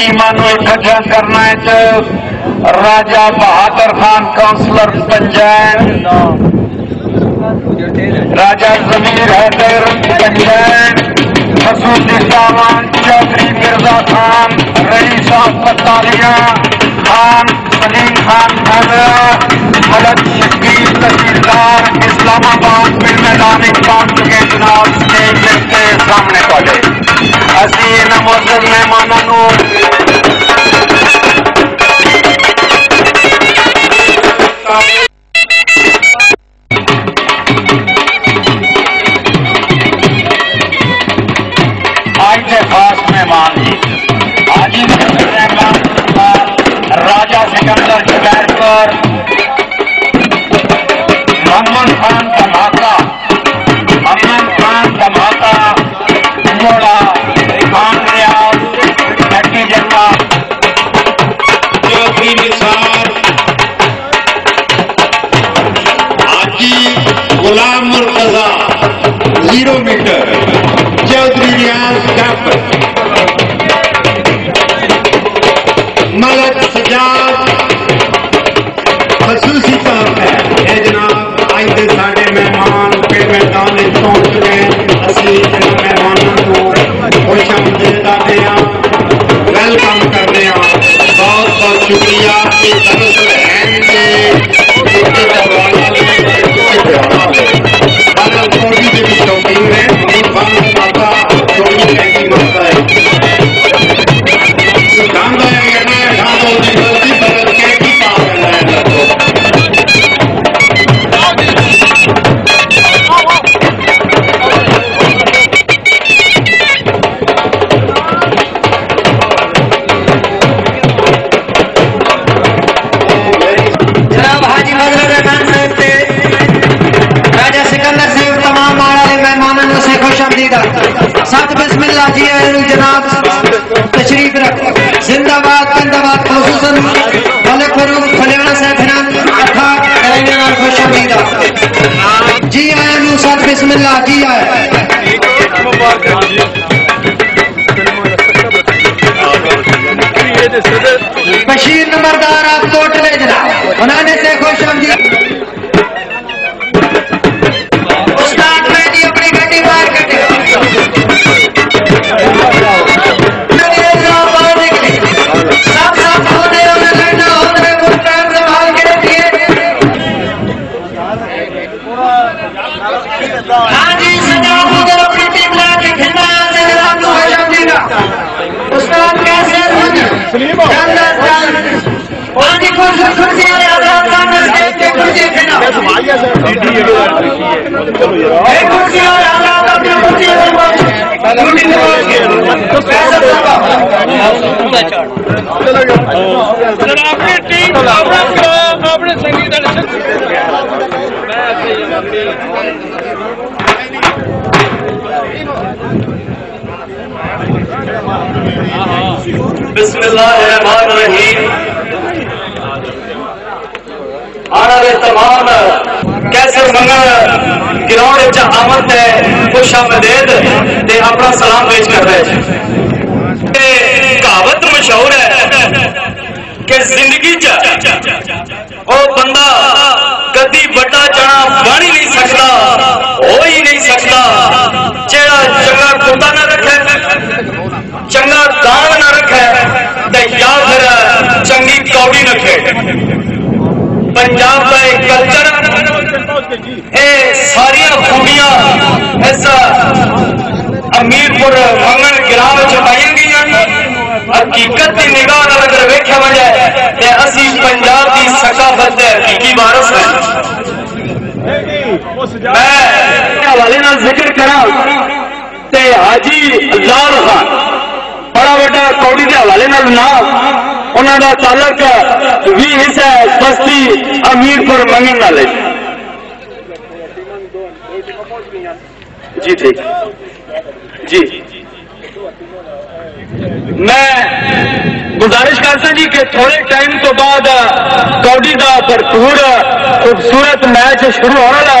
टीमां नूं इकट्ठा करना है राजा बहादुर खान काउंसलर पंजैन, राजा जमीर हैदर पंजैन, मसूद इस्लामान चौधरी मिर्जा खान, रईस साहब पतालिया खान, सलीम खान मलक शकील तहसीलदार इस्लामाबाद फिर मैदान इकबाल के जनाब स्टेज के सामने पड़े असी इन्हां मुअज़्ज़ज़ मेहमानां नूं आज के खास मेहमान जी हाजी रहमान राजा सिकंदर जुबैरपुर, मोहम्मद खान धमाका, मोहम्मद खान धमाका मोड़ा, खान रियाज नक्की जन्मा, चौधरी निसार, हाजी गुलाम मुर्तजा 0 मीटर, चौधरी रियाज कप, मलक सजाद खसूसी तौर पर है जनाब आज के साढ़े मेहमान के मैदान पहुंच गए। असी मेहमानों को खुश आमदीद आते हैं, वेलकम करते हैं। बहुत बहुत शुक्रिया कि दरअसल मोदी के भी शौकीन है, माता चौबीस की माता है साथ बिस्मिल्लाह जी जनाब तशरीफ रख जिंदाबाद जिंदाबाद खसूसन मलिक फरूक फलियाना साहब अठा खुश आमदीदा जी आया साथ बिस्मिल्लाह जी आया बशीर नंबरदार आप कोटले जनाब बनाने से खुश आमदीद उस्ताद मेहदी अपनी गड्डी बाहर कटे बिस्मिल्लाहिर्रहमानिर्रहीम। आने तमाम कैसे मंगल ग्राउंड च आमद है खुश आमदेद ते अपना सलाम पेश कर रहे हैं। कहावत मशहूर है कि जिंदगी च वो बंदा कदी बड़ा जना बन ही नहीं सकता, हो ही नहीं सकता जेड़ा चंगा कुत्ता ना रखे, चंगा दान ना रखे या फिर चंगी कौड़ी रखे। पंजाब का एक कल्चर सारिया खूबियां इस अमीरपुर मंगल ग्राम च पाई गई। हकीकत की निगाह अगर वेख्या जाए तो असी पंजाब की सकाफत के हकीकी वारस हैं। मैं हवाले जिक्र करा ते हाजी लाल खान बड़ा बड़ा कौड़ी के हवाले ना उन्होंने तालक भी हिस्सा है बस्ती अमीरपुर मंगन वाले जी ठीक जी। मैं गुजारिश करता जी कि थोड़े टाइम तो बाद कौडी का भरपूर खूबसूरत मैच शुरू होने वाला।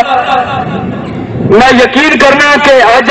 मैं यकीन करना कि अज